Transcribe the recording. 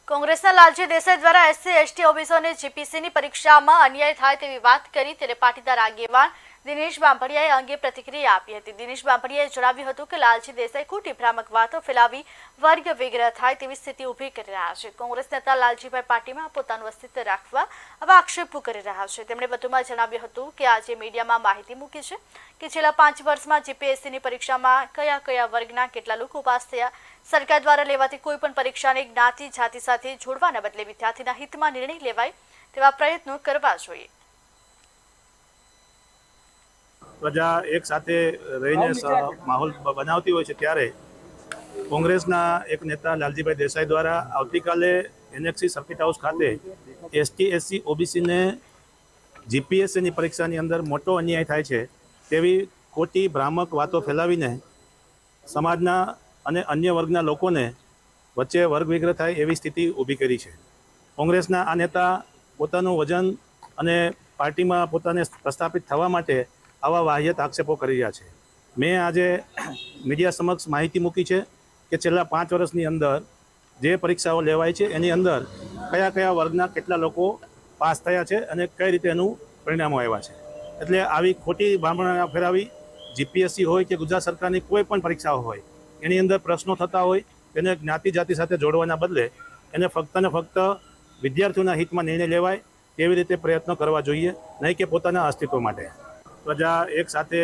કોંગ્રેસના લાલજી દેસાઈ દ્વારા SC ST ઓબીસીઓની જીપીસીની પરીક્ષામાં અન્યાય થાય તેવી વાત કરી ત્યારે પાટીદાર આગેવાન દિનેશ બાંભણિયાએ અંગે પ્રતિક્રિયા આપી હતી। દિનેશ બાંભણિયાએ જણાવ્યું હતું કે લાલજી દેસાઈ ખોટી ભ્રામક વાતો ફેલાવી વર્ગ વિગ્રહ થાય તેવી સ્થિતિ ઊભી કરી રહ્યા છે। કોંગ્રેસ નેતા લાલજીભાઈ પાટીલમાં પોતાનું અસ્તિત્વ રાખવા આવા આક્ષેપો કરી રહ્યા છે। તેમણે વધુમાં જણાવ્યું હતું કે આજે મીડિયામાં માહિતી મૂકી છે કે છેલ્લા 5 વર્ષમાં જીપીએસસીની પરીક્ષામાં કયા કયા વર્ગના કેટલા લોકો પાસ થયા। સરકાર દ્વારા લેવાતી કોઈપણ પરીક્ષાને જ્ઞાતિ જાતિ સાથે જોડવાના બદલે વિદ્યાર્થીના હિતમાં નિર્ણય લેવાય તેવા પ્રયત્નો કરવા જોઈએ। પ્રજા એક સાથે રહીને માહોલ બનાવતી હોય છે ત્યારે કોંગ્રેસના એક નેતા લાલજીભાઈ દેસાઈ દ્વારા આવતીકાલે એનએક્સી સર્કિટ હાઉસ ખાતે એસટી એસસી ઓબીસીને જીપીએસસીની પરીક્ષાની અંદર મોટો અન્યાય થાય છે તેવી ખોટી ભ્રામક વાતો ફેલાવીને સમાજના અને અન્ય વર્ગના લોકોને વચ્ચે વર્ગ વિગ્રહ થાય એવી સ્થિતિ ઊભી કરી છે। કોંગ્રેસના આ નેતા પોતાનું વજન અને પાર્ટીમાં પોતાને પ્રસ્થાપિત થવા માટે આવા વાહિયાત આક્ષેપો કરી રહ્યા છે। મેં આજે મીડિયા સમક્ષ માહિતી મૂકી છે કે છેલ્લા 5 વર્ષની અંદર જે પરીક્ષાઓ લેવાય છે એની અંદર કયા કયા વર્ગના કેટલા લોકો પાસ થયા છે અને કઈ રીતે એનું પરિણામો આવ્યા છે। એટલે આવી ખોટી ભાંભણા ફેરાવી જીપીએસસી હોય કે ગુજરાત સરકારની કોઈ પણ પરીક્ષાઓ હોય એની અંદર પ્રશ્નો થતા હોય તેને જ્ઞાતિ જાતિ સાથે જોડવાના બદલે એને ફક્ત ને ફક્ત વિદ્યાર્થીઓના હિતમાં નિર્ણય લેવાય તેવી રીતે પ્રયત્નો કરવા જોઈએ, નહીં કે પોતાના અસ્તિત્વ માટે। પ્રજા એક સાથે